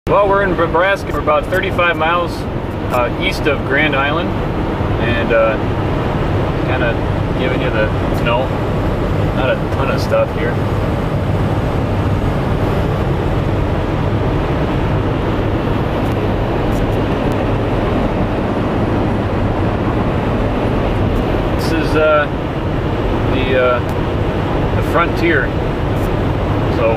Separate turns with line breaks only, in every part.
Well, we're in Nebraska. We're about 35 miles east of Grand Island, and kind of giving you the not a ton of stuff here. This is the frontier, so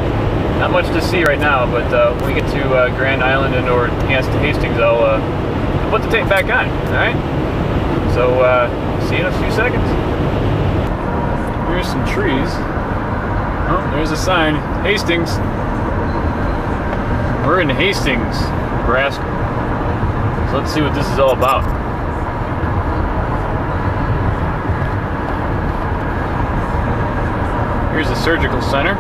not much to see right now, but when we get to Grand Island and or Hastings, I'll put the tape back on. Alright? So, see you in a few seconds. Here's some trees. Oh, there's a sign. Hastings. We're in Hastings, Nebraska. So let's see what this is all about. Here's the surgical center.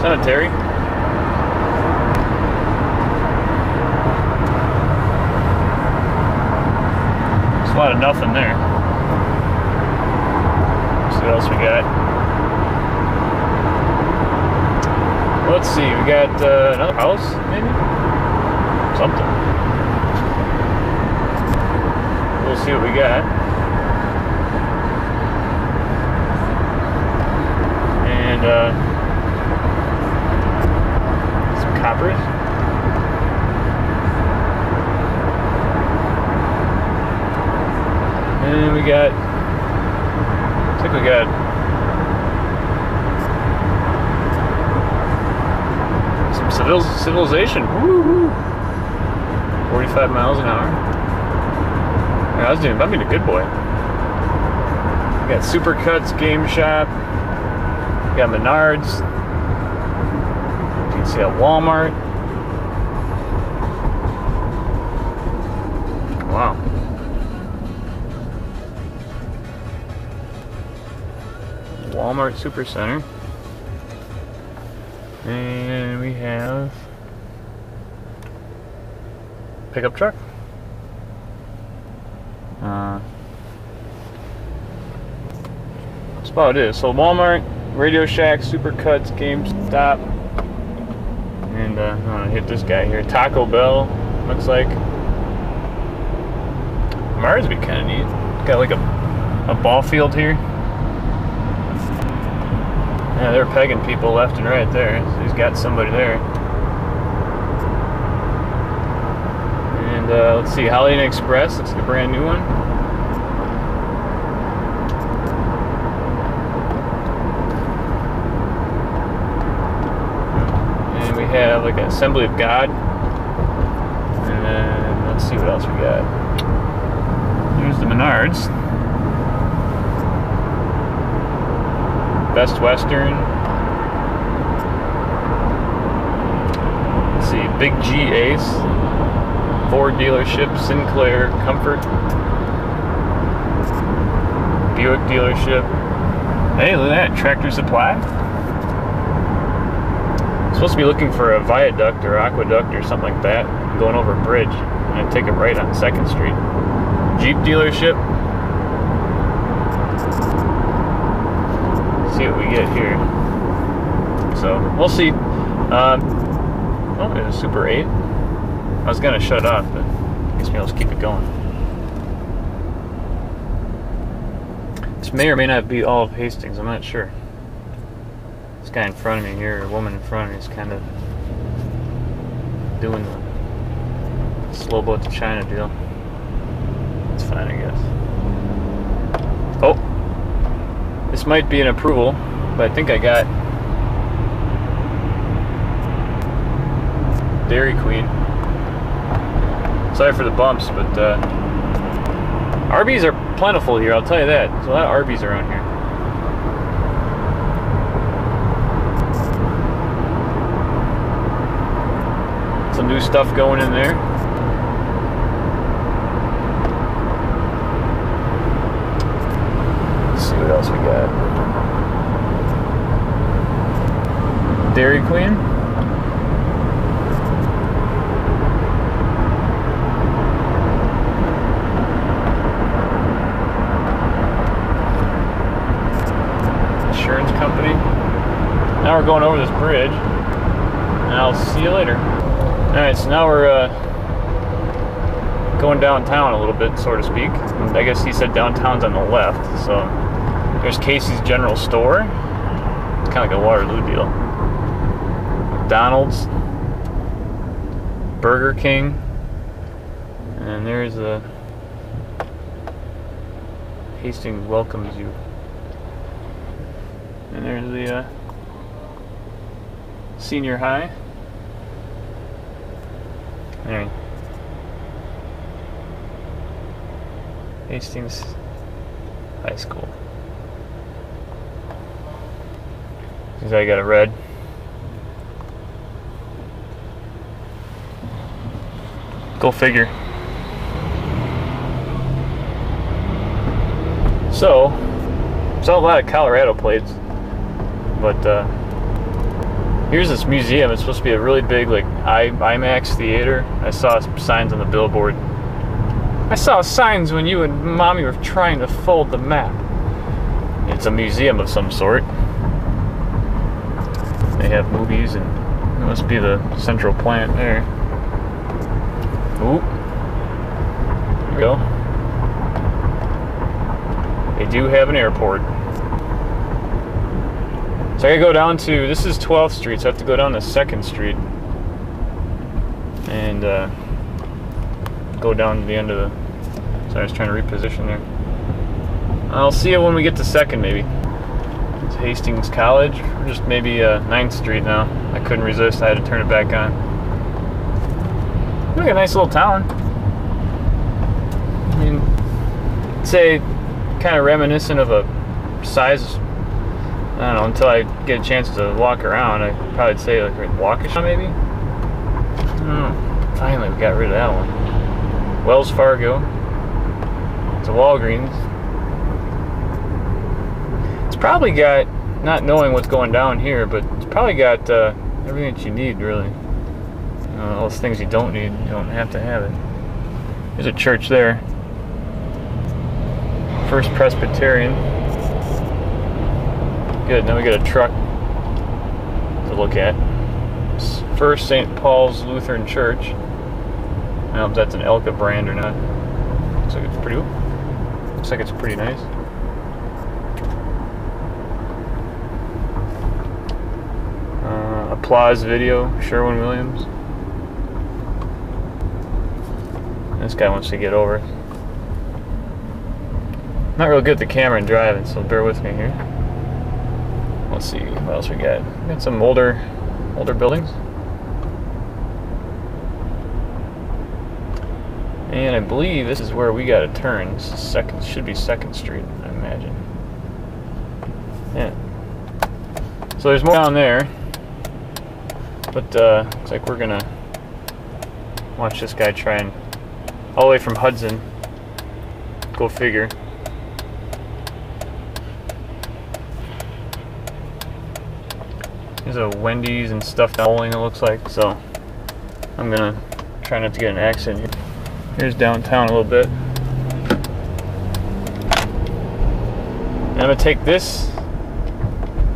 Cemetery. There's a lot of nothing there. Let's see what else we got. Let's see, we got another house, maybe? Something. We'll see what we got. And some coppers. And we got, I think we got some civilization. Woo-hoo. 45 miles an hour. I'm being a good boy. We got Supercuts Game Shop. We got Menards. You can see a Walmart. Wow. Walmart Supercenter. And we have pickup truck. That's about it. So Walmart, Radio Shack, Supercuts, GameStop, and I'm gonna hit this guy here. Taco Bell, looks like. Mars would be kind of neat. Got like a ball field here. Yeah, they're pegging people left and right there. So he's got somebody there. And let's see, Holiday Inn Express, looks like a brand new one. And we have like an Assembly of God. And then let's see what else we got. Here's the Menards. Best Western. Let's see, Big G Ace. Ford dealership, Sinclair, Comfort, Buick dealership. Hey, look at that, Tractor Supply. I'm supposed to be looking for a viaduct or aqueduct or something like that, going over a bridge, and I take it right on 2nd Street. Jeep dealership. Let's see what we get here. So, we'll see. Oh, there's a Super 8. I was gonna shut it off, but I guess maybe I'll just keep it going. This may or may not be all of Hastings, I'm not sure. This guy in front of me here, or woman in front of me, is kind of doing the slow boat to China deal. It's fine, I guess. Oh! This might be an approval, but I think I got Dairy Queen. Sorry for the bumps, but Arby's are plentiful here, I'll tell you that. There's a lot of Arby's around here. Some new stuff going in there. Let's see what else we got. Dairy Queen. Now we're going over this bridge, and I'll see you later. Alright, so now we're going downtown a little bit, so to speak. I guess he said downtown's on the left, so there's Casey's General Store. It's kind of like a Waterloo deal. McDonald's, Burger King, and there's a Hastings welcomes you. And there's the senior high. There. Hastings High School. Seems like I got it red. Go figure. So, saw a lot of Colorado plates, but here's this museum. It's supposed to be a really big, like, IMAX theater. I saw some signs on the billboard. I saw signs when you and Mommy were trying to fold the map. It's a museum of some sort. They have movies, and it must be the central plant there. Ooh. There we go. They do have an airport. So I gotta go down to, this is 12th Street, so I have to go down to 2nd Street. And go down to the end of the, sorry, I was trying to reposition there. I'll see you when we get to 2nd, maybe. It's Hastings College, or just maybe 9th Street now. I couldn't resist, I had to turn it back on. Look at a nice little town. I mean, I'd say kind of reminiscent of a size, I don't know, until I get a chance to walk around. I'd probably say like Waukesha maybe? I don't know. Finally, we got rid of that one. Wells Fargo. It's a Walgreens. It's probably got, not knowing what's going down here, but it's probably got everything that you need, really. All those things you don't need, you don't have to have it. There's a church there. First Presbyterian. Good, now we got a truck to look at. First St. Paul's Lutheran Church. I don't know if that's an Elka brand or not. Looks like it's pretty nice. Applause Video, Sherwin-Williams. This guy wants to get over. Not real good at the camera and driving, so bear with me here. Let's see what else we got. We got some older buildings. And I believe this is where we got to turn. This is should be 2nd Street, I imagine. Yeah. So there's more down there. But looks like we're gonna watch this guy try and, all the way from Hudson, go figure. There's a Wendy's and stuff bowling, it looks like, so I'm gonna try not to get an accident here. Here's downtown a little bit. And I'm gonna take this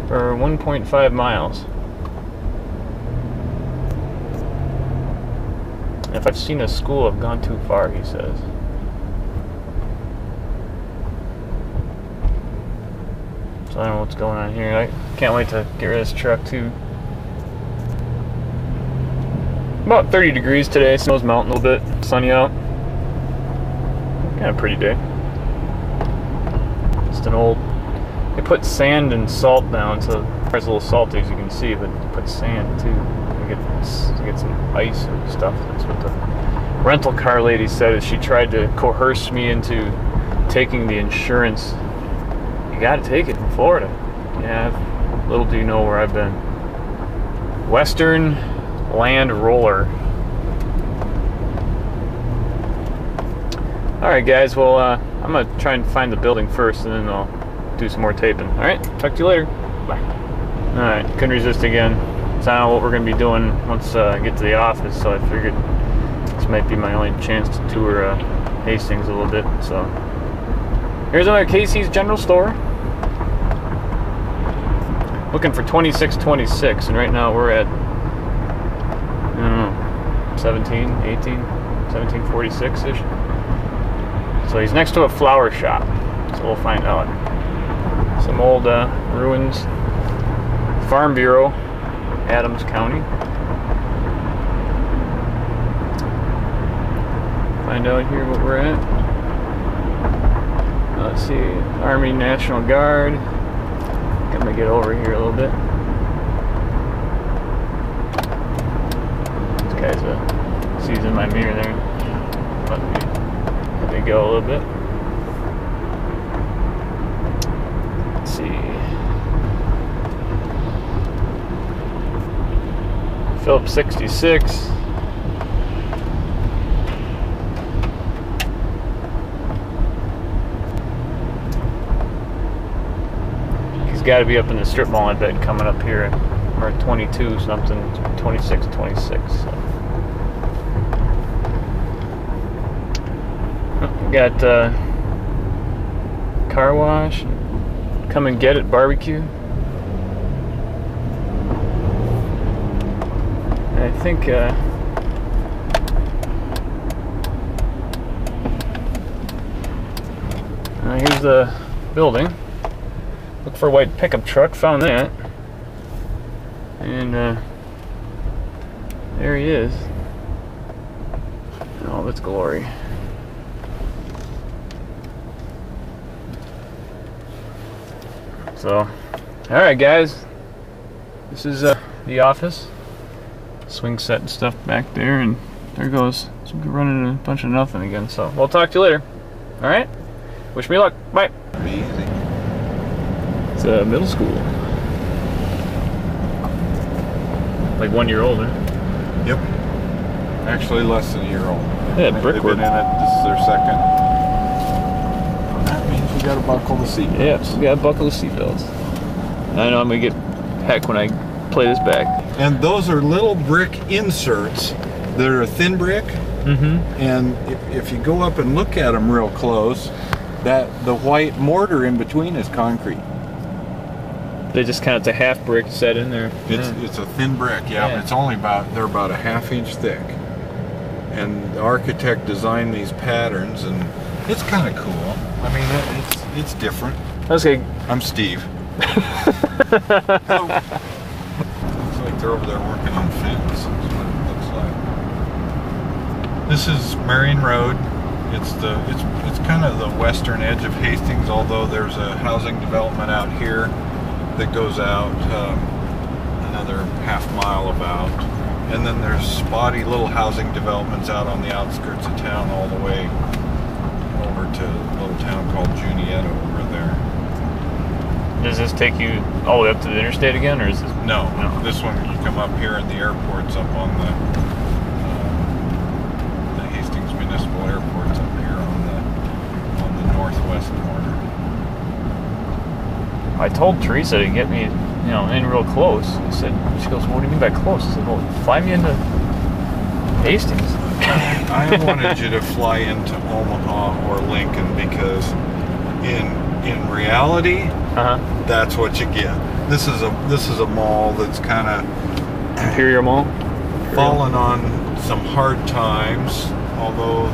for 1.5 miles. And if I've seen a school, I've gone too far, he says. So I don't know what's going on here. I can't wait to get rid of this truck too. About 30 degrees today, snow's melting a little bit, sunny out. Kind of pretty day. Just an old, they put sand and salt down, so it's a little salty as you can see, but they put sand too. You get some ice and stuff. That's what the rental car lady said, as she tried to coerce me into taking the insurance. You gotta take it in Florida. Yeah, little do you know where I've been. Western Land Roller. Alright guys, well I'm gonna try and find the building first, and then I'll do some more taping. Alright, talk to you later. Bye. Alright, couldn't resist again. It's not what we're gonna be doing once I get to the office, so I figured this might be my only chance to tour Hastings a little bit. So here's another Casey's General Store. looking for 2626, and right now we're at, I don't know, 17, 18, 1746-ish. So he's next to a flower shop, so we'll find out. Some old ruins. Farm Bureau, Adams County. Find out here what we're at. Let's see, Army National Guard. I'm gonna get over here a little bit. This guy's sees in my mirror there. Let me go a little bit. Let's see. Phillips 66. Got to be up in the strip mall, I bet, coming up here. We're at 22 something, 26, 26. So. Got car wash, come and get it barbecue. And I think here's the building. Look for a white pickup truck, found that. And there he is. In all of its glory. So, alright guys. This is the office. Swing set and stuff back there, and there goes. So we're running a bunch of nothing again. So we'll talk to you later. Alright? Wish me luck. Bye.
Easy.
It's a middle school. Like 1 year old, huh?
Yep. Actually less than a year old.
Yeah,
They've
brickwork.
been in it. This is their second. That means you gotta buckle the seatbelts.
Yeah, so we gotta buckle the seatbelts. I know I'm gonna get heck when I play this back.
And those are little brick inserts that are thin brick.
Mm-hmm.
And if you go up and look at them real close, that the white mortar in between is concrete.
They just kind of, it's a half brick set in there.
It's a thin brick, yeah.
Yeah.
It's only they're about a ½ inch thick. And the architect designed these patterns, and it's kind of cool. I mean, it's different.
Okay.
I'm Steve. Hello. Looks like they're over there working on fence. That's what it looks like. This is Marion Road. It's kind of the western edge of Hastings, although there's a housing development out here that goes out another ½ mile about. And then there's spotty little housing developments out on the outskirts of town all the way over to a little town called Junietta over there.
Does this take you all the way up to the interstate again, or is this?
No. This one, you come up here and the airport's up on the Hastings Municipal Airport's up here on the northwest corner.
I told Teresa to get me, in real close. I said, she goes, "What do you mean by close?" I said, "Well, fly me into Hastings."
I wanted you to fly into Omaha or Lincoln because in reality, that's what you get. This is a mall that's kind of
Imperial Mall.
fallen on some hard times. Although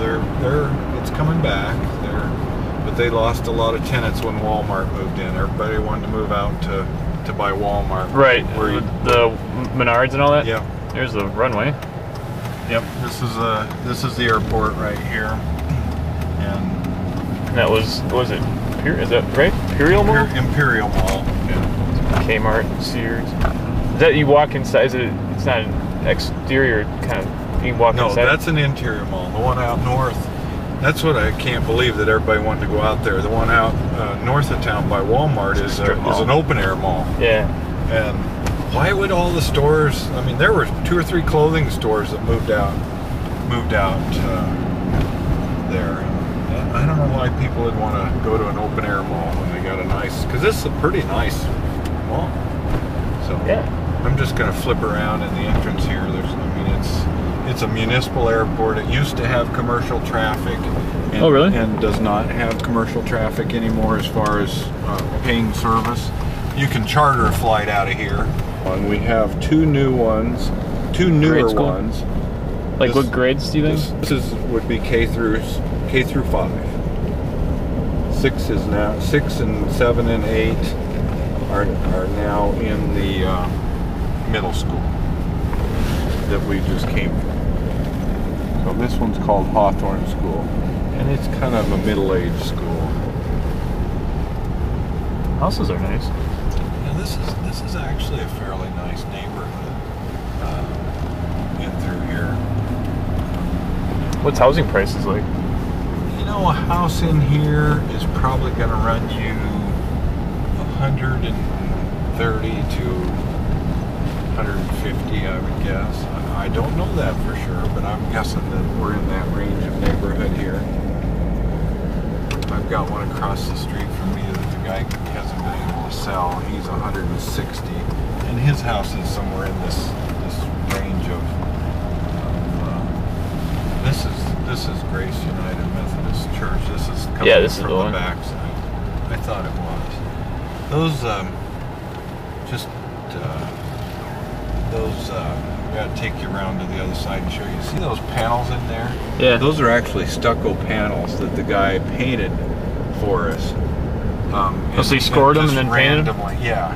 it's coming back. But they lost a lot of tenants when Walmart moved in. Everybody wanted to move out to buy Walmart.
Right. The Menards and all that.
Yeah.
There's the runway.
Yep. This is the airport right here. And
that was it? Is that right? Imperial Mall?
Imperial Mall. Yeah.
Kmart, Sears. Is that you walk inside? It's not an exterior kind of. You can walk inside.
No, that's an interior mall. The one out north. That's what I can't believe that everybody wanted to go out there. The one out north of town by Walmart is an open air mall.
Yeah.
And why would all the stores? I mean, there were 2 or 3 clothing stores that moved out there. And I don't know why people would want to go to an open air mall when they got a nice. Because this is a pretty nice mall. So
yeah.
I'm just going to flip around in the entrance here. It's a municipal airport. It used to have commercial traffic. And,
oh, really?
And does not have commercial traffic anymore as far as paying service. you can charter a flight out of here. And we have two newer ones.
Like what grades do you think?
This would be K through 5. 6 and 7 and 8 are now in the middle school that we just came from. So this one's called Hawthorne School, and it's kind of a middle-aged school.
Houses are nice.
And this is actually a fairly nice neighborhood in through here.
What's housing prices like?
You know, a house in here is probably going to run you $130 to $150, I would guess. I don't know that for sure, but I'm guessing that we're in that range of neighborhood here. I've got one across the street from me that the guy hasn't been able to sell. He's 160, and his house is somewhere in this range of. This is Grace United Methodist Church. This is coming from the backside. I thought it was. Those I gotta take you around to the other side and show you. See those panels in there?
Yeah.
Those are actually stucco panels that the guy painted for us.
So he scored them and then painted them?
Yeah,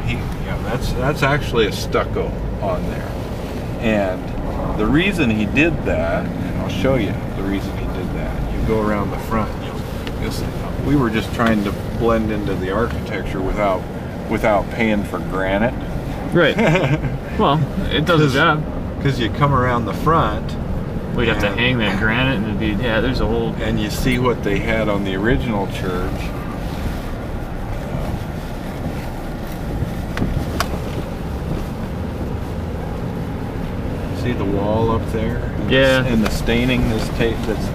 that's actually a stucco on there. And the reason he did that, and I'll show you the reason he did that. You go around the front, you'll see. We were just trying to blend into the architecture without paying for granite.
Right. Well, it does the job.
Because you come around the front.
We'd have to hang that granite and it'd be, there's a whole...
And you see what they had on the original church. See the wall up there?
Yeah.
And the staining that's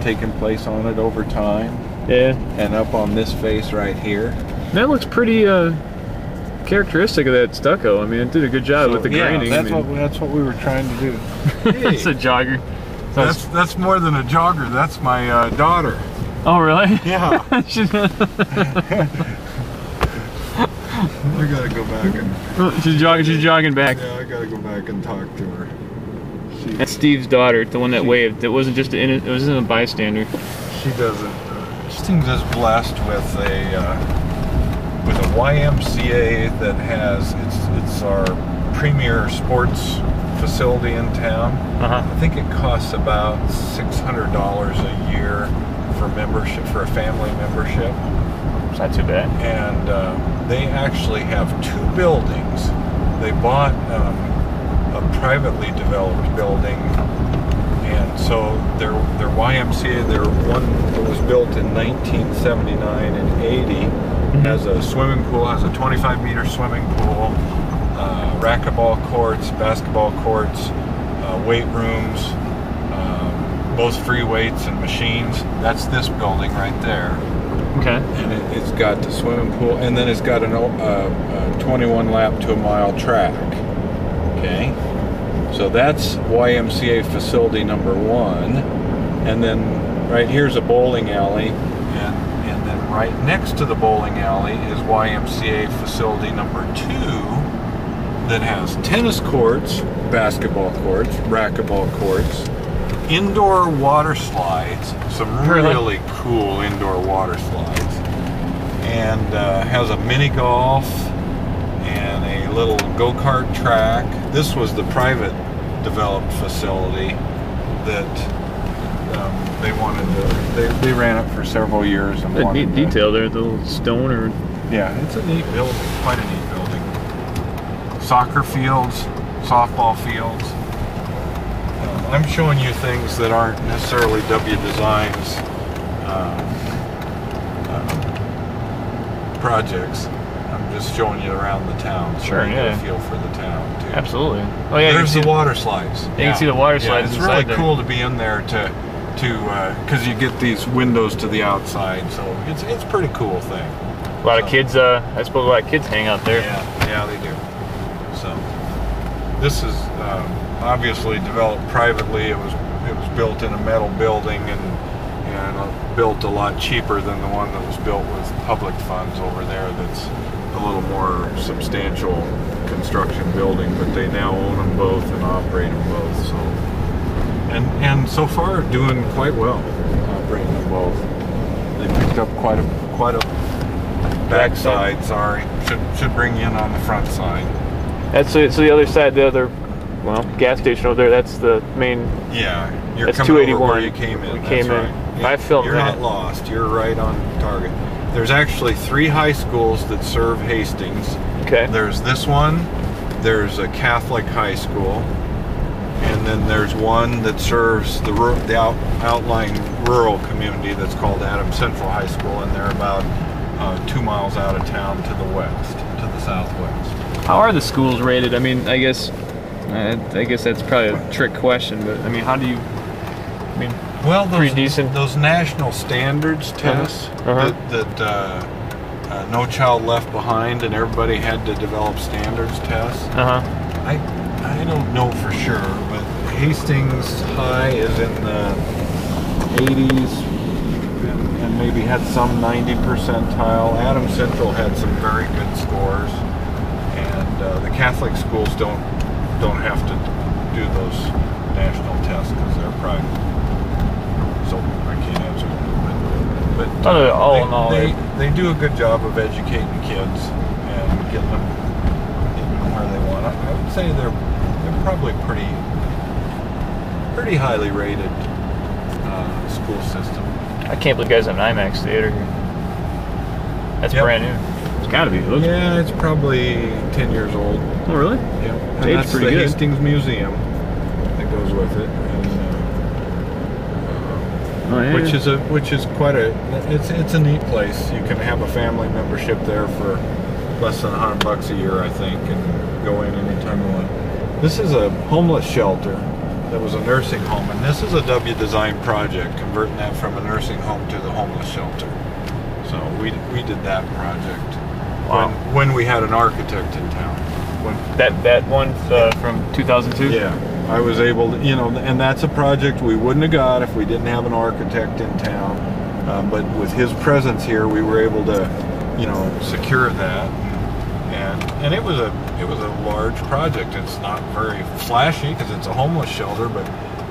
taken place on it over time.
Yeah.
And up on this face right here.
That looks pretty characteristic of that stucco. I mean, it did a good job with the grinding.
That's what we were trying to do. Hey,
it's a jogger.
That's more than a jogger. That's my daughter.
Oh, really?
Yeah. I gotta go back and...
She's jogging back.
Yeah, I gotta go back and talk to her.
That's Steve's daughter, the one that waved. It wasn't just it wasn't a bystander.
She doesn't. Hastings is blessed with a YMCA that has it's our premier sports facility in town. I think it costs about $600 a year for membership, for a family membership.
It's not too bad.
And they actually have 2 buildings. They bought a privately developed building, and so their YMCA, their one that was built in 1979 and 80, has a swimming pool, has a 25-meter swimming pool, racquetball courts, basketball courts, weight rooms, both free weights and machines. That's this building right there.
Okay.
And it's got the swimming pool, and then it's got a 21 lap to a mile track. Okay. So that's YMCA facility number 1, and then right here's a bowling alley, and then right next to the bowling alley is YMCA facility number 2 that has tennis courts, basketball courts, racquetball courts, indoor water slides, some really cool indoor water slides, and has a mini golf and a little go-kart track. This was the private developed facility that they wanted to. They ran it for several years and wanted
neat detail there, the little stone or.
Yeah, it's a neat building, quite a neat building. Soccer fields, softball fields. I'm showing you things that aren't necessarily W Design's projects. I'm just showing you around the town, so you get a feel for the town too.
Absolutely. Oh yeah,
there's the water slides.
You can see the water slides.
It's really cool to be in there to because you get these windows to the outside, so it's a pretty cool thing.
A lot of kids. I suppose a lot of kids hang out there.
Yeah, they do. So this is obviously developed privately. It was built in a metal building and built a lot cheaper than the one that was built with public funds over there. a little more substantial construction building, but they now own them both and operate them both. So, and so far doing quite well operating them both. They picked up quite a backside. Sorry, should bring you in on the front side.
That's so the other side, the other, well, gas station over there. That's the main.
Yeah, you're
that's
coming
281.
over where you came in.
We came in.
Right. Yeah,
I filmed
You're
that.
not lost. You're right on target. There's actually 3 high schools that serve Hastings.
Okay.
There's this one. There's a Catholic high school, and then there's one that serves the outlying rural community that's called Adams Central High School, and they're about 2 miles out of town to the west, to the southwest.
How are the schools rated? I mean, I guess that's probably a trick question, but I mean, how do you? I mean,
well,
pretty decent.
Those national standards tests that No Child Left Behind, and everybody had to develop standards tests. I don't know for sure, but Hastings High is in the 80s and maybe had some 90 percentile. Adams Central had some very good scores, and the Catholic schools don't have to do those national tests because they're private. So I can't answer that. But
all in all,
they do a good job of educating kids and getting them where they want. I would say they're probably pretty highly rated school system.
I can't believe you guys have an IMAX theater here. That's brand new. It's got to be.
Yeah, it's probably 10 years old.
Oh, really?
Yeah. And
It's
that's
pretty
the
good.
Hastings Museum that goes with it. And, which is quite it's a neat place. You can have a family membership there for less than $100 a year, I think, and go in anytime you want. This is a homeless shelter that was a nursing home, and this is a W Design project, converting that from a nursing home to the homeless shelter. So we did that project.
Wow.
When we had an architect in town.
That one from 2002?
Yeah, I was able to, and that's a project we wouldn't have got if we didn't have an architect in town. But with his presence here, we were able to, secure that. And it was a large project. It's not very flashy because it's a homeless shelter, but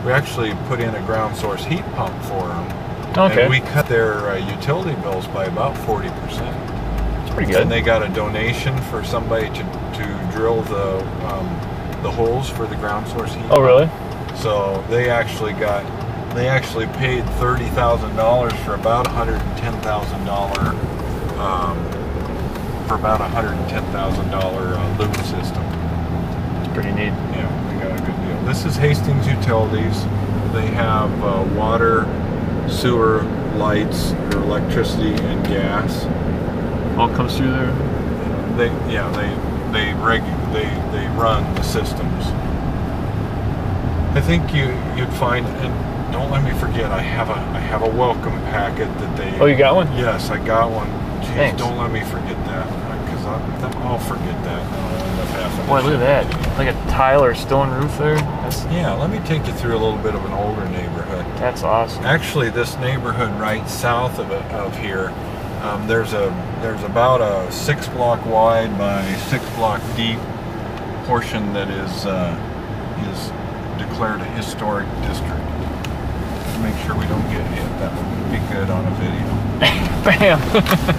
we actually put in a ground source heat pump for them.
Okay.
And we cut their utility bills by about 40%.
That's pretty good.
And they got a donation for somebody to drill the holes for the ground source heat.
Oh, really?
So they actually paid $30,000 for about $110,000 loop system.
It's pretty neat.
Yeah, they got a good deal. This is Hastings Utilities. They have water, sewer, lights, or electricity, and gas.
All comes through there.
They run the systems. I think you'd find, and don't let me forget, I have a welcome packet that they.
Oh, you got one?
Yes, I got one. Jeez,
Thanks.
don't let me forget that, because I'll forget that. And I'll end up having.
Boy, look at that! Like a tile or stone roof there.
Yeah, let me take you through a little bit of an older neighborhood.
That's awesome.
Actually, this neighborhood right south of here, there's about a 6-block wide by 6-block deep portion that is declared a historic district. Make sure we don't get hit. That would be good on a video.
Bam!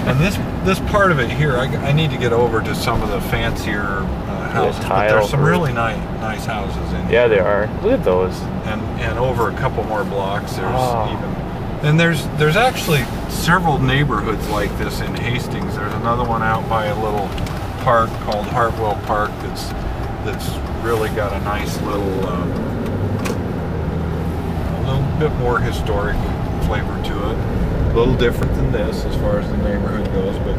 And this part of it here, I need to get over to some of the fancier houses. But there's some really nice houses in here.
Yeah, they are. Look at those.
And over a couple more blocks, and there's actually several neighborhoods like this in Hastings. There's another one out by a little park called Hartwell Park that's really got a nice little bit more historic flavor to it. A little different than this as far as the neighborhood goes, but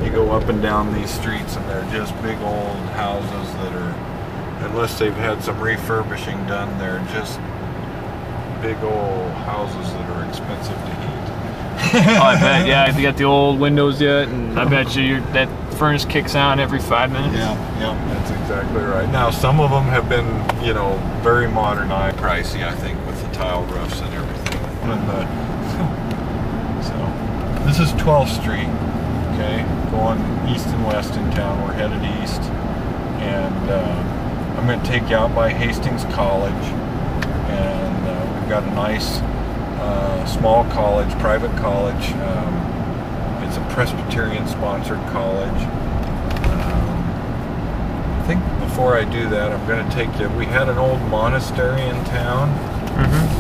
you go up and down these streets and they're just big old houses that are, unless they've had some refurbishing done, they're just big old houses that are expensive to heat.
Oh, I bet. Yeah, they got the old windows yet, and I bet you that furnace kicks on every 5 minutes.
Yeah, that's exactly right. Now, some of them have been, very modernized, pricey, I think, with the tile roofs and everything. So, this is 12th Street. okay, going east and west in town. We're headed east, and I'm going to take you out by Hastings College, and we've got a nice small college, private college. It's a Presbyterian-sponsored college. I think before I do that, I'm going to take you. We had an old monastery in town,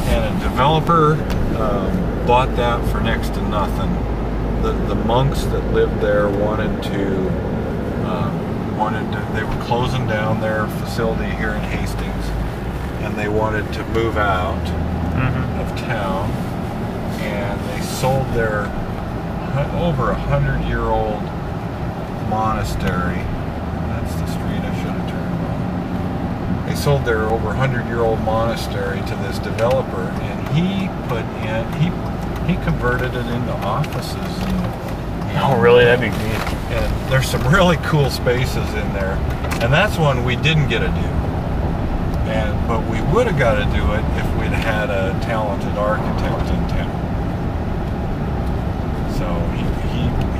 and a developer bought that for next to nothing. The monks that lived there wanted to. They were closing down their facility here in Hastings, and they wanted to move out of town, and they sold their over 100-year-old monastery. That's the street I should have turned on. They sold their over 100-year-old monastery to this developer, and he converted it into offices.
Oh, really? That'd be neat.
And there's some really cool spaces in there, and that's one we didn't get to do. But we would have got to do it if we'd had a talented architect in town. So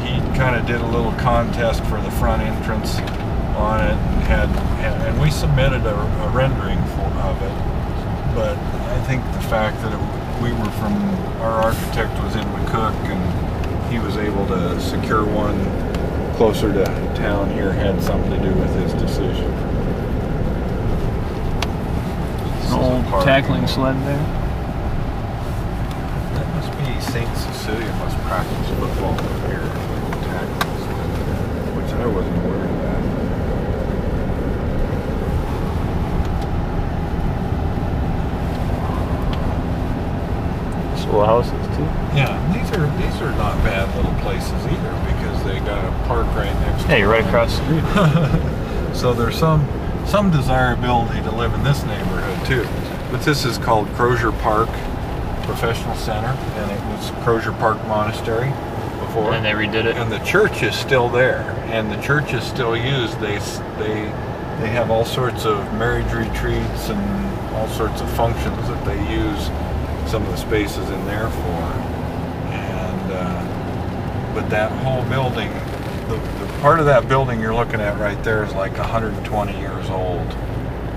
he kind of did a little contest for the front entrance on it, and we submitted a rendering of it. But I think the fact that our architect was in McCook, and he was able to secure one closer to town here had something to do with his decision.
An old tackling sled there.
That must be St. Cecilia must practice football over here. Tackling sled, which I wasn't aware of that.
These little houses too.
Yeah, these are not bad little places either, because they got a park right next to
Hey, you're right across the street.
So there's some desirability to live in this neighborhood too. But this is called Crozier Park Professional Center, and it was Crozier Park Monastery before.
And they redid it.
And the church is still there, and the church is still used. They have all sorts of marriage retreats and all sorts of functions that they use some of the spaces in there for. But that whole building, the part of that building you're looking at right there is like 120 years old.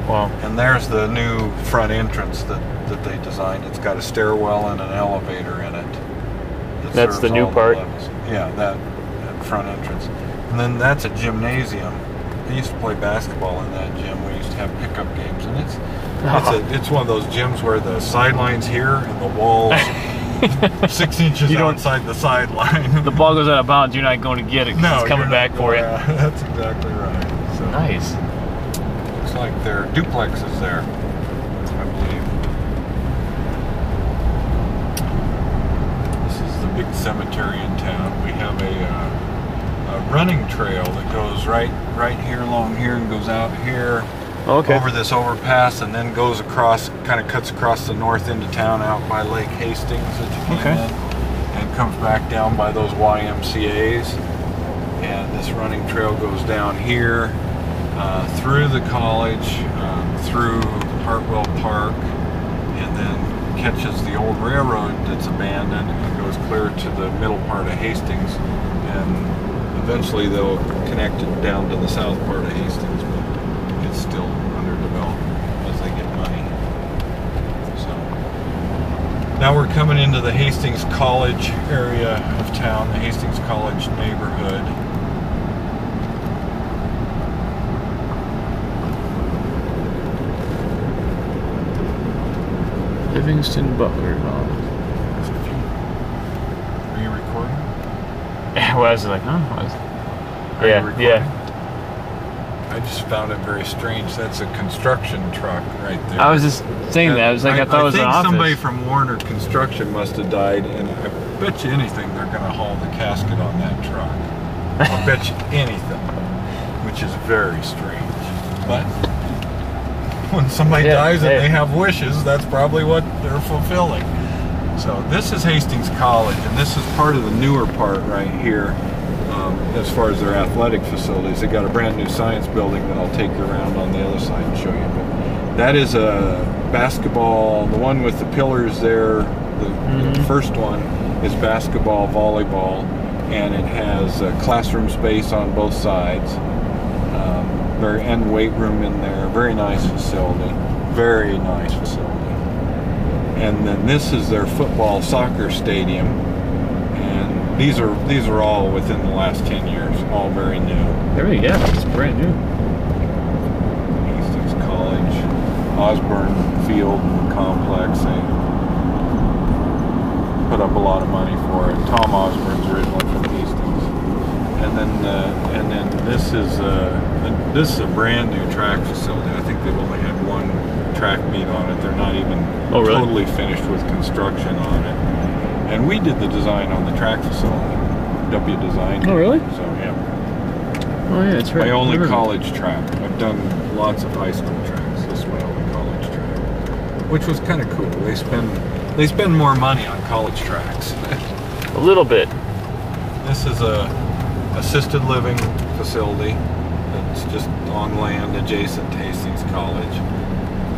Wow.
And there's the new front entrance that they designed. It's got a stairwell and an elevator in it.
That's the new part?
Yeah, that front entrance. And then that's a gymnasium. I used to play basketball in that gym. We used to have pickup games, and it's one of those gyms where the sideline's here and the walls 6 inches outside the sideline.
The ball goes out of bounds, you're not going to get it because it's coming back for you.
That's exactly right. So,
nice.
Looks like there are duplexes there, I believe. This is the big cemetery in town. We have a running trail that goes right here along here and goes out here.
Okay.
Over this overpass, and then goes across, kind of cuts across the north end of town out by Lake Hastings that you came in, and comes back down by those YMCAs. And this running trail goes down here, through the college, through Hartwell Park, and then catches the old railroad that's abandoned and goes clear to the middle part of Hastings, and eventually they'll connect it down to the south part of Hastings. It's still under development as they get money. So now we're coming into the Hastings College area of town, the Hastings College neighborhood.
Livingston Butler.
Are you recording?
Well, I was like, huh? Yeah.
I just found it very strange. That's a construction truck right there.
I was just saying that. I was like, I thought it was an office.
I think somebody from Warner Construction must have died, and I bet you anything they're going to haul the casket on that truck. I bet you anything, which is very strange. But when somebody dies and they have wishes, that's probably what they're fulfilling. So this is Hastings College, and this is part of the newer part right here. As far as their athletic facilities, they got a brand new science building that I'll take you around on the other side and show you. But that is a basketball, the one with the pillars there, the first one is basketball, volleyball, and it has classroom space on both sides, and weight room in there. Very nice facility. Very nice facility. And then this is their football soccer stadium, and these are all within the last 10 years, all very new.
Yeah, it's brand new.
Hastings College, Osborne Field Complex. They put up a lot of money for it. Tom Osborne's originally from Hastings, and then this is a brand new track facility. I think they've only had one track meet on it. They're not even totally finished with construction on it. And we did the design on the track facility. W Design.
Oh, really?
So yeah.
Oh yeah, that's right.
My only college track. I've done lots of high school tracks. This is my only college track, which was kind of cool. They spend more money on college tracks.
A little bit.
This is a assisted living facility that's just on land adjacent to Hastings College.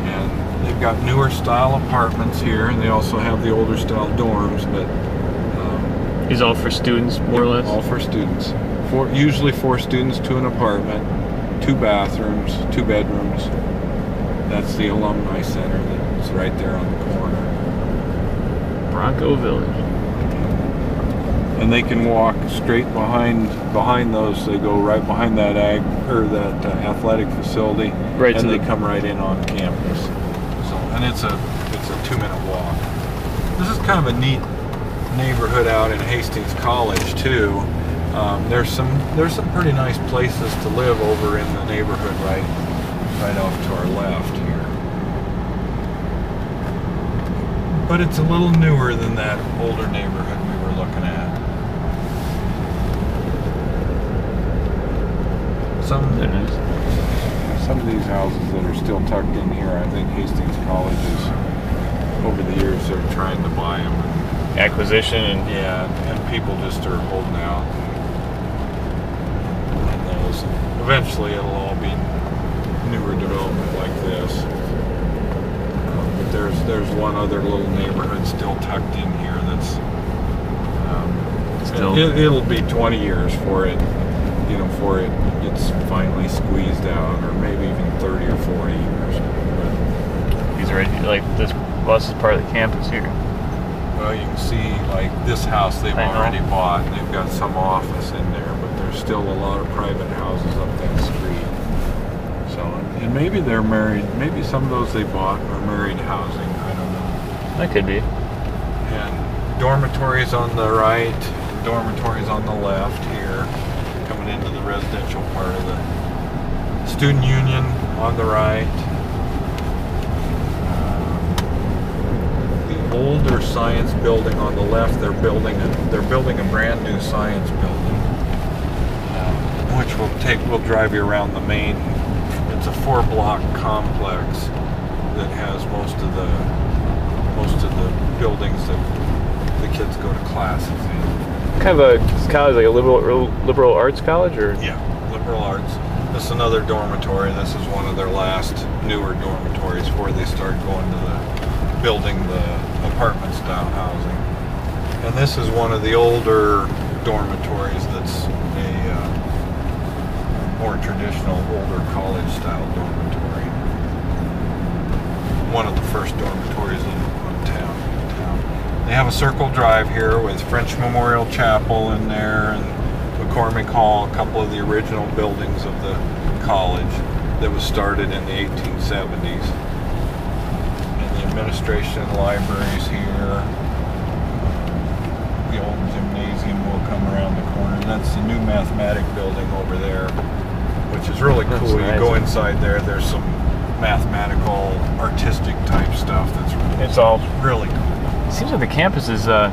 And they've got newer style apartments here, and they also have the older style dorms, but
Is all for students, more or less?
all for students. Usually 4 students to an apartment, 2 bathrooms, 2 bedrooms. That's the Alumni Center that's right there on the corner.
Bronco Village.
And they can walk straight behind those. They go right behind that athletic facility,
Right,
and they come right in on campus. So, and it's a 2-minute walk. This is kind of a neat neighborhood out in Hastings College too. There's some pretty nice places to live over in the neighborhood right off to our left here. But it's a little newer than that older neighborhood we were looking at. Some of these houses that are still tucked in here, I think Hastings College is, over the years, they're trying to buy them.
Acquisition and
And people just are holding out on those. Eventually, it'll all be newer development like this. But there's one other little neighborhood still tucked in here that's it'll be 20 years for it gets finally squeezed out, or maybe even 30 or 40 years. But
these are like this bus is part of the campus here.
well, you can see like this house they've already bought, and they've got some office in there, but there's still a lot of private houses up that street. So, and maybe they're married. Maybe some of those they bought are married housing. I don't know.
That could be.
And dormitories on the right, and dormitories on the left here, coming into the residential part of the student union on the right. The older science building on the left, they're building a brand new science building, which we'll drive you around the main. It's a 4-block complex that has most of the buildings that the kids go to classes in.
Kind of a college, like a liberal arts college, or?
Yeah, liberal arts. This is another dormitory. This is one of their last newer dormitories before they start going to building the apartment style housing. And this is one of the older dormitories that's a more traditional, older college style dormitory. One of the first dormitories in town. They have a circle drive here with French Memorial Chapel in there, and McCormick Hall, a couple of the original buildings of the college that was started in the 1870s. And the administration libraries here. The old gymnasium will come around the corner. And that's the new mathematic building over there, which is really cool.
Nice.
You go inside there, there's some mathematical, artistic type stuff that's
all
really cool.
It seems like the campus is, I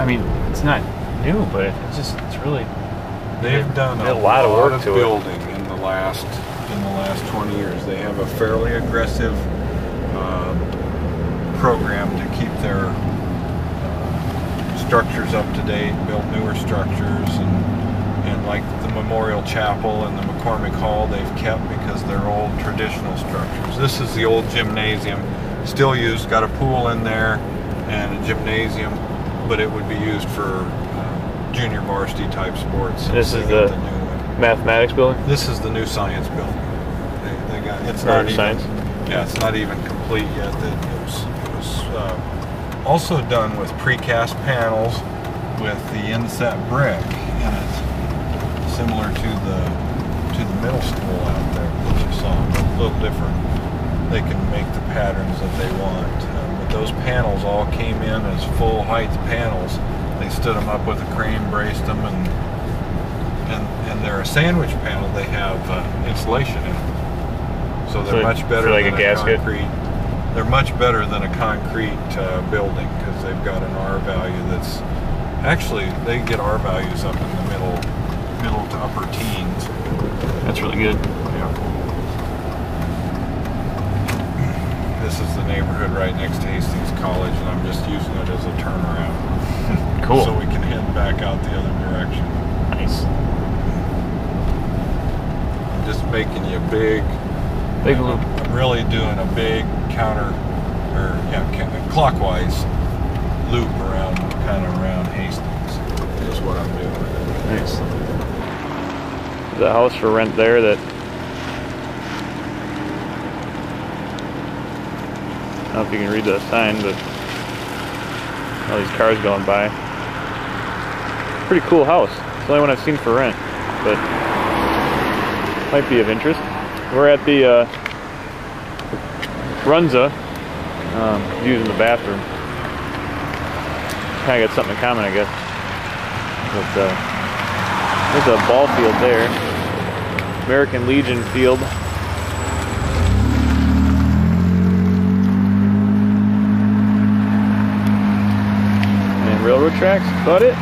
mean, it's not new, but it's really.
They've done a lot of work to building in the last 20 years. They have a fairly aggressive program to keep their structures up to date, build newer structures, and like the Memorial Chapel and the McCormick Hall they've kept because they're old traditional structures. This is the old gymnasium, still used, got a pool in there and a gymnasium, but it would be used for junior varsity type sports.
This is the new one. Mathematics building?
This is the new science building. They got, it's not even,
science?
Yeah, it's not even complete yet. It was also done with precast panels with the inset brick in it, similar to the middle school out there that you saw. A little different. They can make the patterns that they want. But those panels all came in as full height panels. They stood them up with a crane, braced them, and they're a sandwich panel. They have insulation in them, so they're much better
like
than
a gasket?
concrete. They're much better than a concrete building because they've got an R value that's actually they get R values up in the middle to upper teens.
That's really good.
Yeah. This is the neighborhood right next to Hastings College, and I'm just using it as a turnaround.
Cool.
So we can head back out the other direction.
Nice.
I'm just making you a big
loop.
I'm really doing a big clockwise loop around Hastings is what I'm doing.
Nice. There's a house for rent there that I don't know if you can read the sign, but all these cars going by. Pretty cool house. It's the only one I've seen for rent, but might be of interest. We're at the Runza, using the bathroom. Kind of got something in common, I guess. But there's a ball field there, American Legion Field. And railroad tracks. Cut it.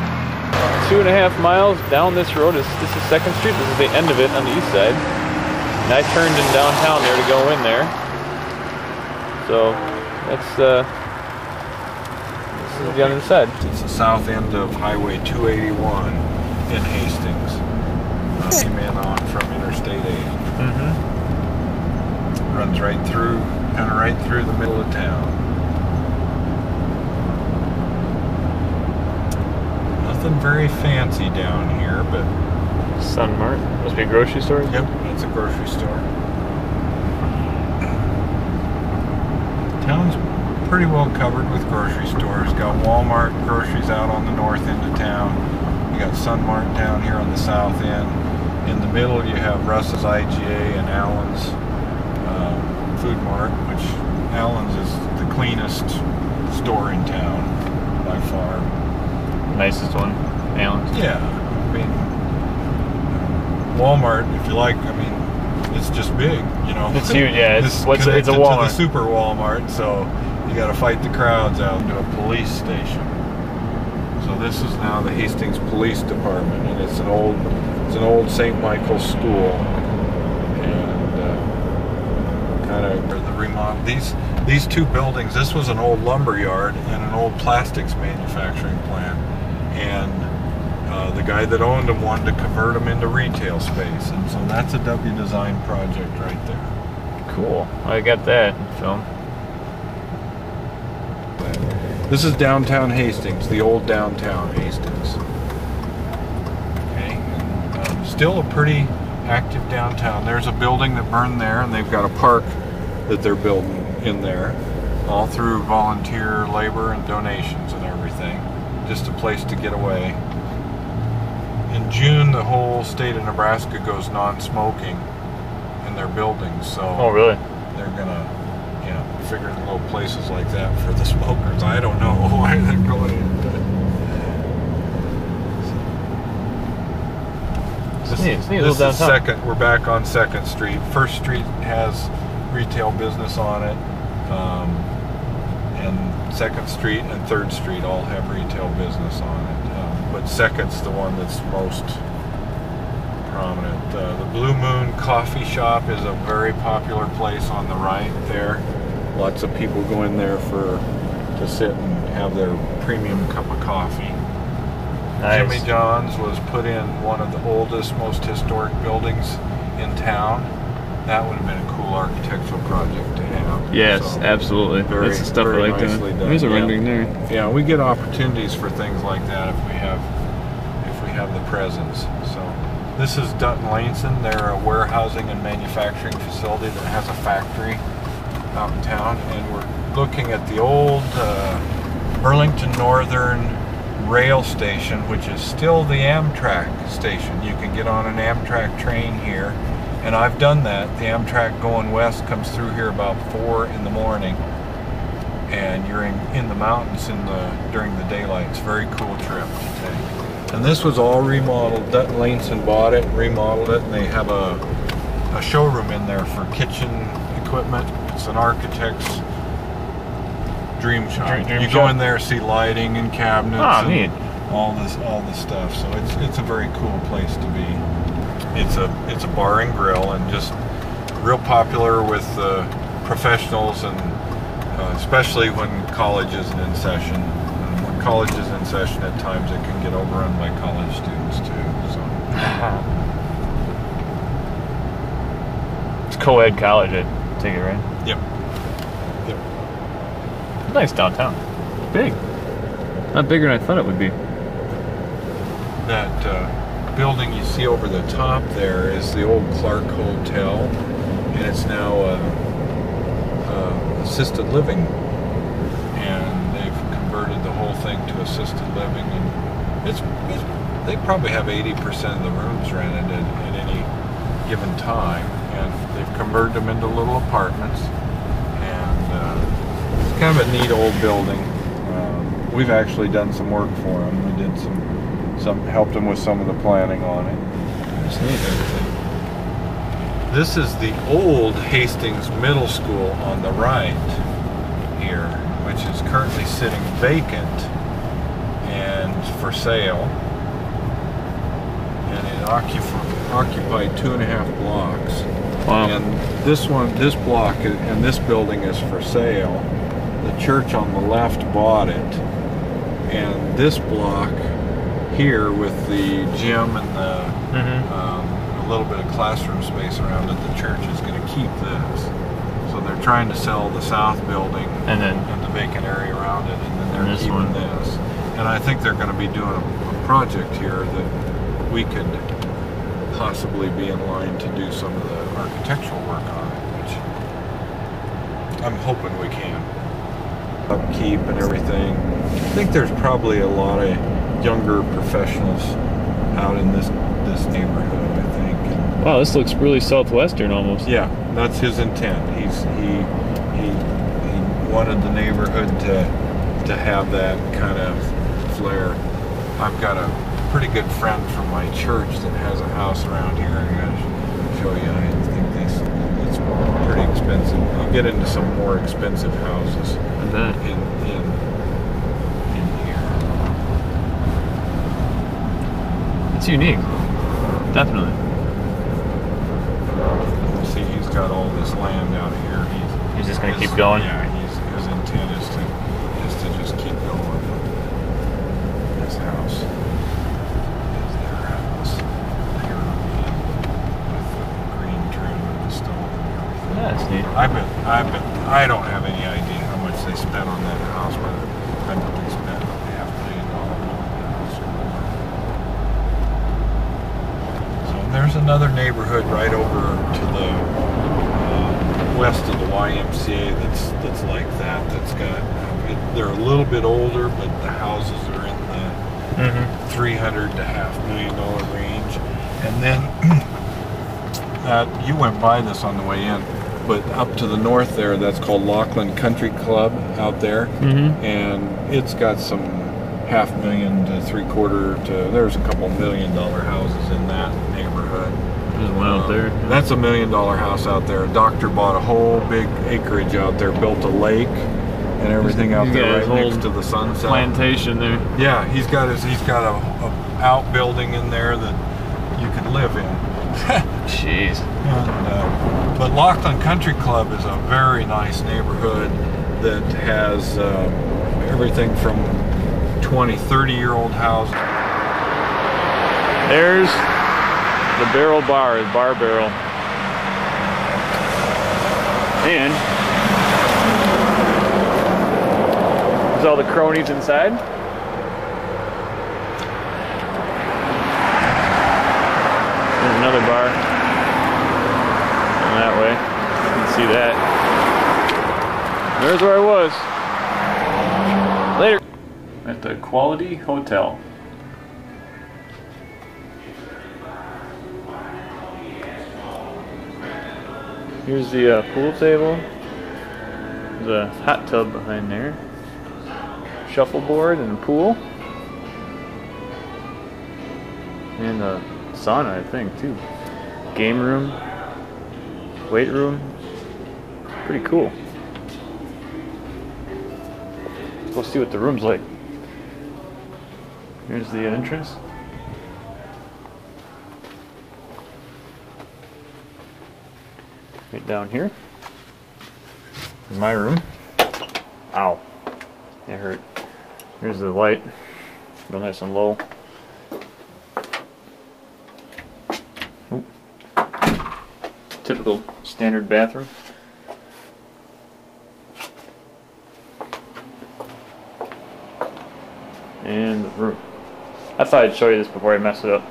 2.5 miles down this road. This is 2nd Street. This is the end of it on the east side. And I turned in downtown there to go in there. So that's this is the other side.
It's the south end of Highway 281 in Hastings. Came in on from Interstate 80.
Mm-hmm.
Runs right through, kind of right through the middle of town. Nothing very fancy down here, but
Sun Mart. Must be a grocery store?
yep, it's a grocery store. Town's pretty well covered with grocery stores. Got Walmart groceries out on the north end of town. You got Sun Mart down here on the south end. In the middle, you have Russ's IGA and Allen's Food Mart, which Allen's is the cleanest store in town by far.
Nicest one, Allen's.
Yeah, I mean, Walmart, if you like, I mean, it's just big, you know.
It's huge, yeah. It's a
connected
Walmart.
to the super Walmart, so you got to fight the crowds out into a police station. So this is now the Hastings Police Department, and it's an old St. Michael's school, and kind of the remodel. These two buildings. This was an old lumber yard and an old plastics manufacturing plant, and the guy that owned them wanted to convert them into retail space, and so that's a W Design project right there.
Cool. I got that in film.
This is downtown Hastings, the old downtown Hastings. Okay, and, still a pretty active downtown. There's a building that burned there, and they've got a park that they're building in there, all through volunteer labor and donations and everything. Just a place to get away. In June, the whole state of Nebraska goes non-smoking in their buildings, so
Oh, really?
they're gonna, figure little places like that for the smokers. I don't know why they're going in.
It's neat
This
little
is
downtown.
we're back on 2nd Street. 1st Street has retail business on it, and 2nd Street and 3rd Street all have retail business on it. But 2nd's the one that's most prominent. The Blue Moon Coffee Shop is a very popular place on the right there. Lots of people go in there to sit and have their premium cup of coffee.
Nice.
Jimmy John's was put in one of the oldest, most historic buildings in town. That would have been a cool architectural project to have.
Yes,
So,
absolutely.
very,
That's the stuff I
very
like
nicely
doing.
done.
There's a
Yeah.
rendering there.
Yeah, we get opportunities for things like that if we have have the presence. So this is Dutton Lainson. They're a warehousing and manufacturing facility that has a factory out in town, and we're looking at the old Burlington Northern rail station, which is still the Amtrak station. You can get on an Amtrak train here, and I've done that. The Amtrak going west comes through here about 4 in the morning, and you're in the mountains during the daylight. It's a very cool trip to take. And this was all remodeled. Dutton Lainson bought it, remodeled it, and they have a showroom in there for kitchen equipment. It's an architect's dream shop. You go in there, see lighting and cabinets, and all this stuff. So it's a very cool place to be. It's a bar and grill, and just real popular with professionals, and especially when college isn't in session. And when college is in session, at times it can get overrun by college students too. So
it's co-ed college, I take it, right?
Yep.
Nice downtown. Big. Not bigger than I thought it would be.
That building you see over the top there is the old Clark Hotel, and it's now assisted living. And they've converted the whole thing to assisted living, and they probably have 80% of the rooms rented at any given time, and they've converted them into little apartments. Kind of a neat old building. We've actually done some work for them. We did helped them with some of the planning on it. It's neat, everything. This is the old Hastings Middle School on the right here, which is currently sitting vacant and for sale. And it occupied 2.5 blocks.
Wow.
And this block and this building is for sale. The church on the left bought it, and this block here with the gym and a little bit of classroom space around it, the church is going to keep this. So they're trying to sell the south building and the vacant area around it, and then they're keeping this. And I think they're going to be doing a project here that we could possibly be in line to do some of the architectural work on it, which I'm hoping we can. Upkeep and everything. I think there's probably a lot of younger professionals out in this neighborhood, I think.
Wow, this looks really southwestern almost.
Yeah, that's his intent. He wanted the neighborhood to have that kind of flair. I've got a pretty good friend from my church that has a house around here. I'm gonna show you. I think it's pretty expensive. You get into some more expensive houses in here.
It's unique, definitely.
See, he's got all this land out here.
He's just gonna keep going.
Yeah, his intent is to just keep going. His house is their house. Here with the green trim and the stone and everything.
Yeah, that's neat.
I don't have any idea how much they spent on that house, but I bet they spent $500,000 on that house or more. So there's another neighborhood right over to the west of the YMCA that's like that. That's got they're a little bit older, but the houses are in the $300,000 to $500,000 range. And then you went by this on the way in. But up to the north there, that's called Laughlin Country Club out there, and it's got some $500,000 to $750,000 to there's a couple $1 million houses in that neighborhood.
There's one out there.
That's $1 million house out there. A doctor bought a whole big acreage out there, built a lake and everything out there right next to the sunset.
Plantation there.
Yeah, he's got a outbuilding in there that you could live in.
Jeez.
But Laughlin Country Club is a very nice neighborhood that has everything from 20, 30-year-old houses.
There's the barrel bar, the bar barrel. And there's all the cronies inside. another bar. And that way, you can see that. There's where I was. Later. At the Quality Hotel. Here's the pool table. There's a hot tub behind there. Shuffleboard and pool. And a sauna, I think, too. Game room. Weight room. Pretty cool. Let's go see what the room's like. Here's the entrance. Right down here. In my room. Ow. That hurt. Here's the light. Real nice and low. Oop. Typical standard bathroom. And the room. I thought I'd show you this before I mess it up.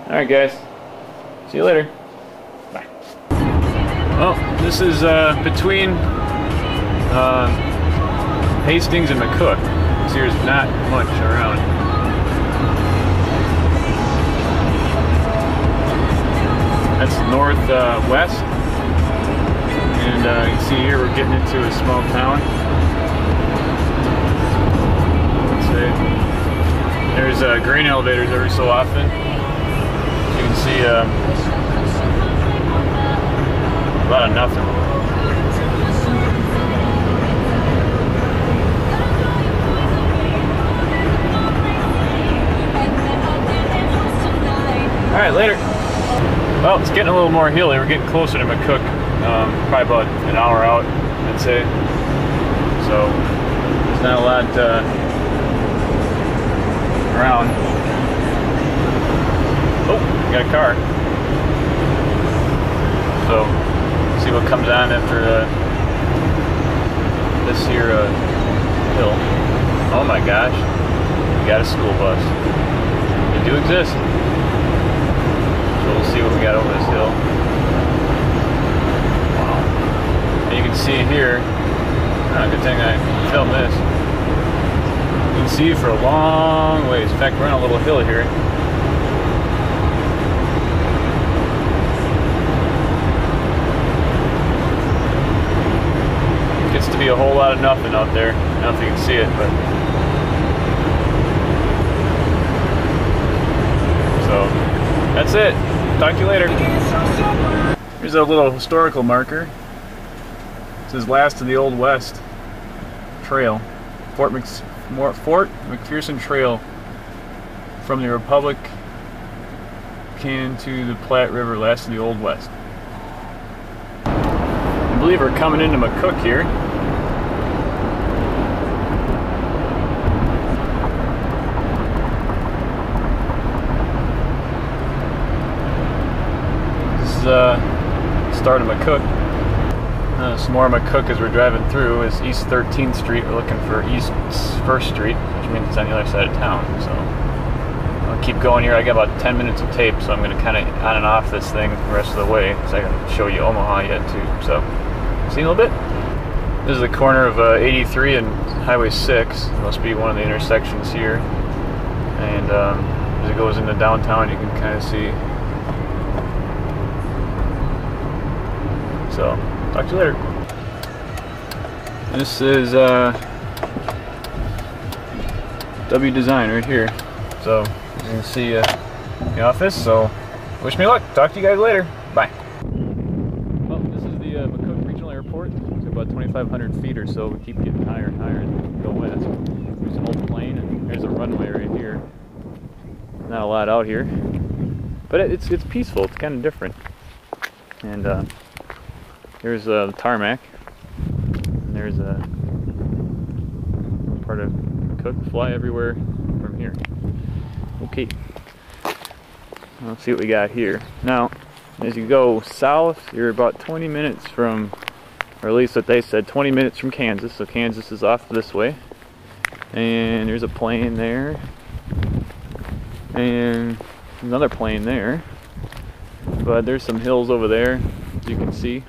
Alright guys. See you later. Bye. Well, this is between Hastings and McCook. So there's not much around. That's northwest. And you can see here we're getting into a small town. Let's see. There's grain elevators every so often. You can see a lot of nothing. Alright, later. Well, it's getting a little more hilly. We're getting closer to McCook. Probably about an hour out, I'd say. So, there's not a lot around. Oh, got a car. So, see what comes on after this here hill. Oh my gosh, we got a school bus. They do exist. So we'll see what we got over this hill. Wow. And you can see here, good thing I filmed this. You can see for a long ways. In fact, we're on a little hill here. Gets to be a whole lot of nothing out there. I don't know if you can see it, but so that's it. Talk to you later. Here's a little historical marker. It says last of the Old West Trail. Fort McPherson Trail from the Republican to the Platte River, last of the Old West. I believe we're coming into McCook here. This is start of McCook. Some more McCook as we're driving through is East 13th Street. We're looking for East 1st Street, which means it's on the other side of town. So I'll keep going here. I got about 10 minutes of tape, so I'm going to kind of on and off this thing the rest of the way, because I can show you Omaha yet too. So see you in a little bit. This is the corner of 83 and Highway 6. It must be one of the intersections here. And as it goes into downtown, you can kind of see. So, talk to you later. This is W Design right here. So, you can see the office. So, wish me luck. Talk to you guys later. Bye. Well, this is the McCook Regional Airport. It's about 2,500 feet or so. We keep getting higher and higher and go west. There's an old plane, and there's a runway right here. Not a lot out here, but it's peaceful. It's kind of different. And there's the tarmac, and there's a part of McCook. Fly everywhere from here. Okay, let's see what we got here. Now, as you go south, you're about 20 minutes from, or at least what they said, 20 minutes from Kansas. So Kansas is off this way, and there's a plane there, and another plane there. But there's some hills over there, as you can see.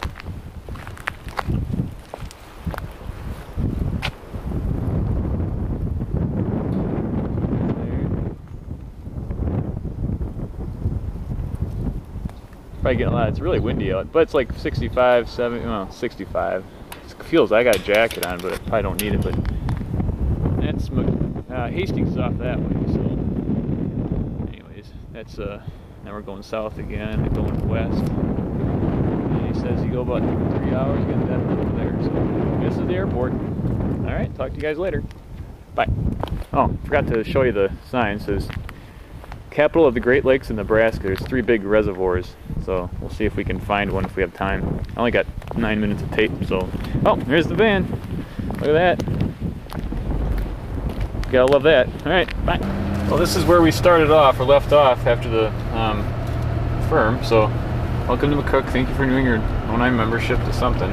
Probably getting a lot. It's really windy out, but it's like 65, 70, well, 65. It feels I got a jacket on, but I probably don't need it. But that's Hastings is off that way. So, anyways, that's now we're going south again and going west. And he says you go about 3 hours, get that over there. So this is the airport. All right, talk to you guys later. Bye. Oh, forgot to show you the sign. It says capital of the Great Lakes in Nebraska. There's 3 big reservoirs, so we'll see if we can find one if we have time. I only got 9 minutes of tape, so... Oh, there's the van. Look at that. Gotta love that. Alright, bye. Well, this is where we started off, or left off, after the firm, so... Welcome to McCook. Thank you for renewing your 09 membership to something.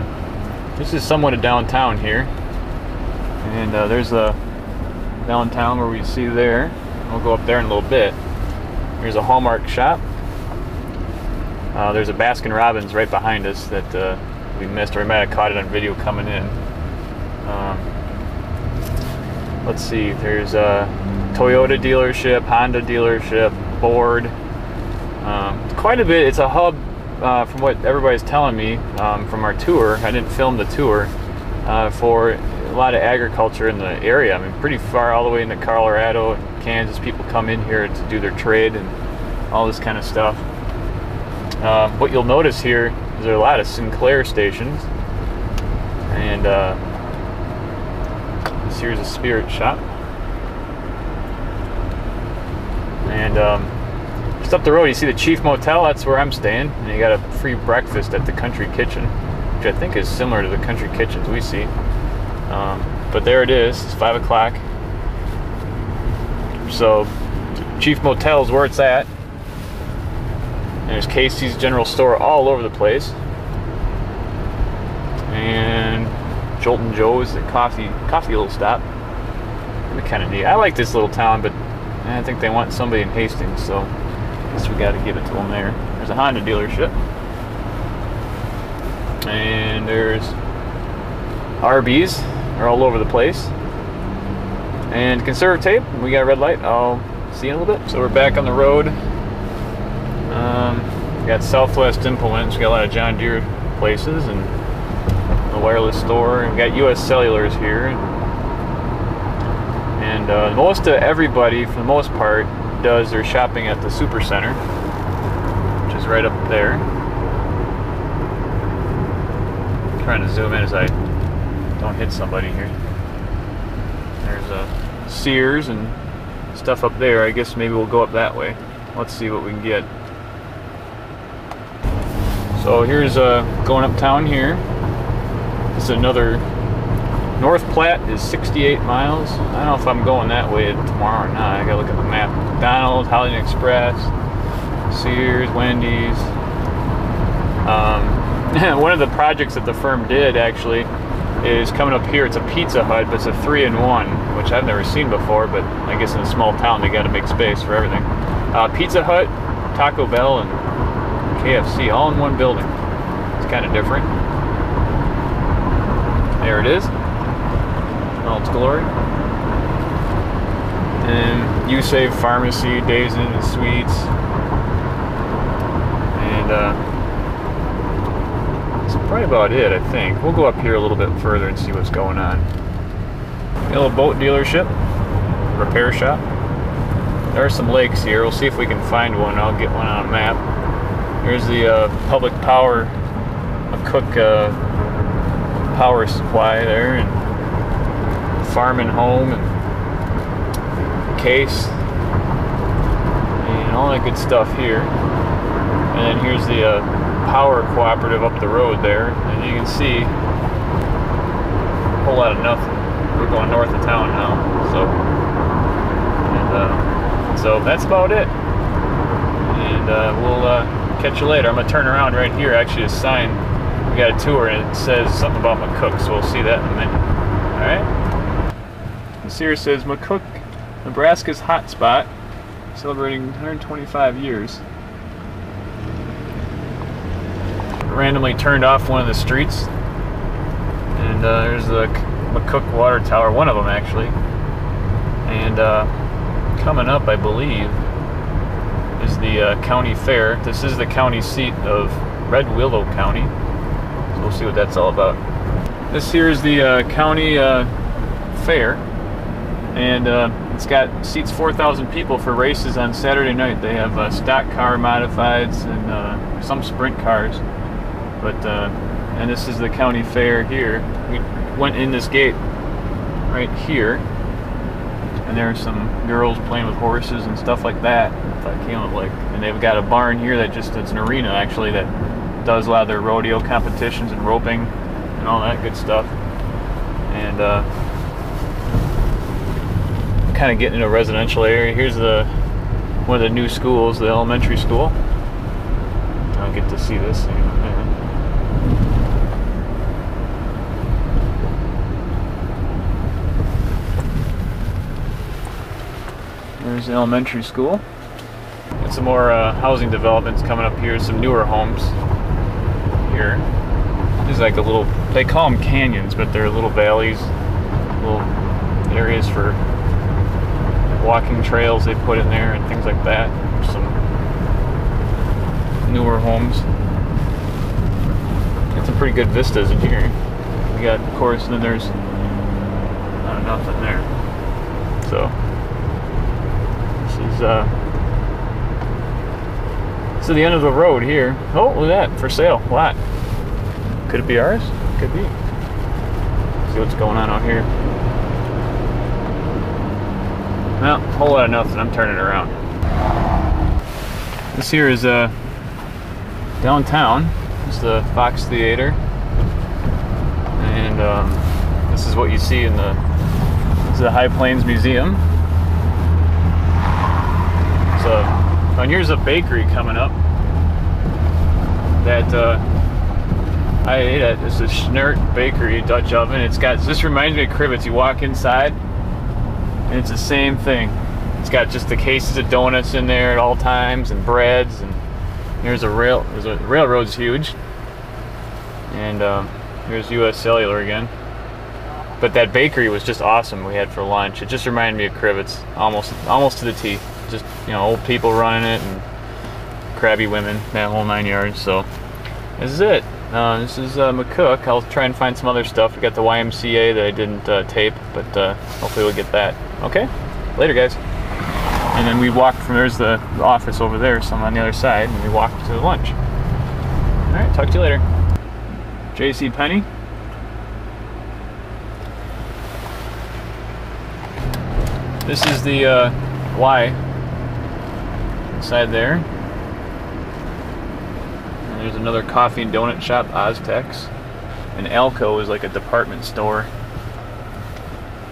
This is somewhat a downtown here. And there's a downtown where we see there. We'll go up there in a little bit. Here's a Hallmark shop. There's a Baskin Robbins right behind us that we missed, or we might have caught it on video coming in. Let's see, there's a Toyota dealership, Honda dealership, Ford. Quite a bit. It's a hub, from what everybody's telling me, from our tour. I didn't film the tour, for a lot of agriculture in the area. I mean, pretty far all the way into Colorado and Kansas. People come in here to do their trade and all this kind of stuff. What you'll notice here is there are a lot of Sinclair stations, and this here's a spirit shop, and just up the road you see the Chief Motel. That's where I'm staying, and you got a free breakfast at the Country Kitchen, which I think is similar to the country kitchens we see. But there it is. It's 5 o'clock. So Chief Motel is where it's at. And there's Casey's General Store all over the place. And Jolton Joe's, the coffee little stop. That'd be kind of neat. I like this little town, but I think they want somebody in Hastings, so I guess we got to give it to them there. There's a Honda dealership. And there's Arby's. They're all over the place. And conserve tape. We got a red light. I'll see you in a little bit. So we're back on the road. We got Southwest Implements. We got a lot of John Deere places and a wireless store. And we got US Cellulars here. And most of everybody, for the most part, does their shopping at the Super Center, which is right up there. I'm trying to zoom in as I don't hit somebody here. There's a Sears and stuff up there. I guess maybe we'll go up that way. Let's see what we can get. So here's going uptown here. This is another. North Platte is 68 miles. I don't know if I'm going that way tomorrow or not. I gotta look at the map. McDonald's, Holiday Inn Express, Sears, Wendy's. One of the projects that the firm did actually is coming up here. It's a Pizza Hut, but it's a 3-in-1, which I've never seen before, but I guess in a small town they gotta make space for everything. Pizza Hut, Taco Bell, and KFC all in one building. It's kind of different. There it is. All its glory. And You Save Pharmacy, Days Inn and Sweets. And that's probably about it, I think. We'll go up here a little bit further and see what's going on. A little boat dealership, repair shop. There are some lakes here. We'll see if we can find one. I'll get one on a map. Here's the public power, McCook power supply there, and farm and home, and Case, and all that good stuff here. And then here's the power cooperative up the road there, and you can see a whole lot of nothing. We're going north of town now, so that's about it. And we'll catch you later. I'm gonna turn around right here. Actually, a sign. We got a tour, and it says something about McCook, so we'll see that in a minute. All right. This here says McCook, Nebraska's hotspot, celebrating 125 years. randomly turned off one of the streets. And there's the McCook Water Tower, one of them actually. And coming up, I believe, is the county fair. This is the county seat of Red Willow County. So we'll see what that's all about. This here is the county fair. And it's got seats 4,000 people for races on Saturday night. They have stock car modifieds and some sprint cars. But and this is the county fair here. We went in this gate right here, and there are some girls playing with horses and stuff like that. If I came up like, and they've got a barn here that just, it's an arena actually that does a lot of their rodeo competitions and roping and all that good stuff. And kind of getting in a residential area. Here's one of the new schools, the elementary school. I'll get to see this in a minute. There's the elementary school. And some more housing developments coming up here. Some newer homes here. There's like a little, they call them canyons, but they're little valleys, little areas for walking trails they put in there and things like that. There's some newer homes. Got some pretty good vistas in here. We got, of course, and then there's nothing there. So this is the end of the road here. Oh, look at that, for sale, lot. Could it be ours? Could be. See what's going on out here. Well, a whole lot of nothing. I'm turning around. This here is downtown. It's the Fox Theater, and this is what you see in the High Plains Museum. So, and here's a bakery coming up that I ate at. It's a Schnert Bakery, Dutch oven. It's got, this reminds me of Cribbets. You walk inside, and it's the same thing. It's got just the cases of donuts in there at all times, and breads, and here's a railroad's huge. And here's US Cellular again. But that bakery was just awesome. We had for lunch. It just reminded me of Cribbets, almost to the T. Just, you know, old people running it and crabby women, that whole 9 yards. So this is it. This is McCook. I'll try and find some other stuff. We got the YMCA that I didn't tape, but hopefully we'll get that. Okay, later guys. And then we walked from, there's the office over there, some on the other side, and we walked to lunch. All right, talk to you later. JC Penney. This is the Y inside there. And there's another coffee and donut shop, Oztex. And Alco is like a department store.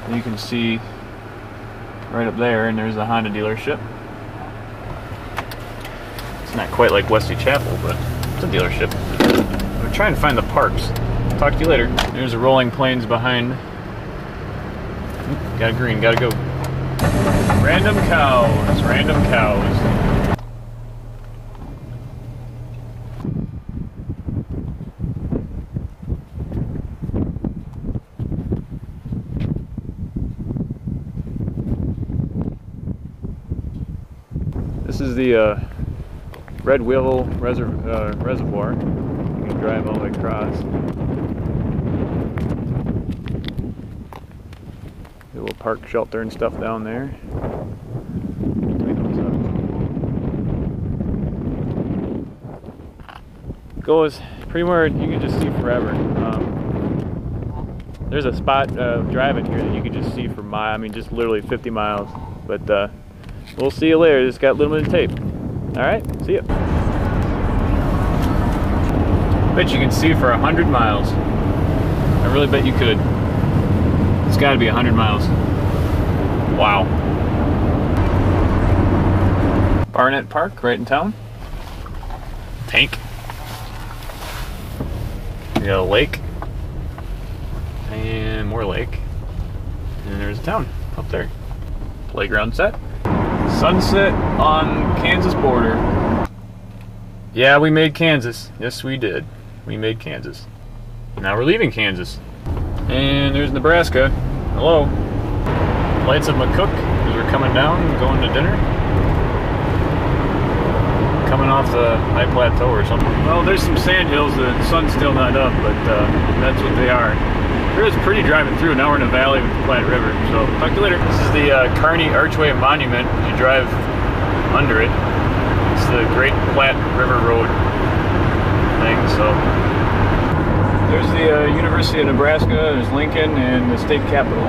And you can see right up there, and there's the Honda dealership. It's not quite like Wesley Chapel, but it's a dealership. I'm trying to find the parks. Talk to you later. There's the rolling plains behind. Got a green, gotta go. Random cows, random cows. This is the Red Willow Reservoir. You can drive all the way across. A little park shelter and stuff down there. Goes pretty much, you can just see forever. There's a spot driving here that you can just see for miles. I mean, just literally 50 miles. But we'll see you later. Just got limited tape. All right, see ya. Bet you can see for 100 miles. I really bet you could. It's got to be 100 miles. Wow. Barnett Park, right in town. Tank. We got a lake. And more lake. And there's a town up there. Playground set. Sunset on Kansas border. Yeah, we made Kansas. Yes, we did. we made Kansas. Now we're leaving Kansas. And there's Nebraska. Hello. Lights of McCook as we're coming down, going to dinner. Coming off the high plateau or something. Well, there's some sand hills. The sun's still not up, but that's what they are. It was pretty driving through. Now we're in a valley with the Platte River. So talk to you later. This is the Kearney Archway Monument. You drive under it. It's the Great Platte River Road thing. So there's the University of Nebraska. There's Lincoln and the state capitol.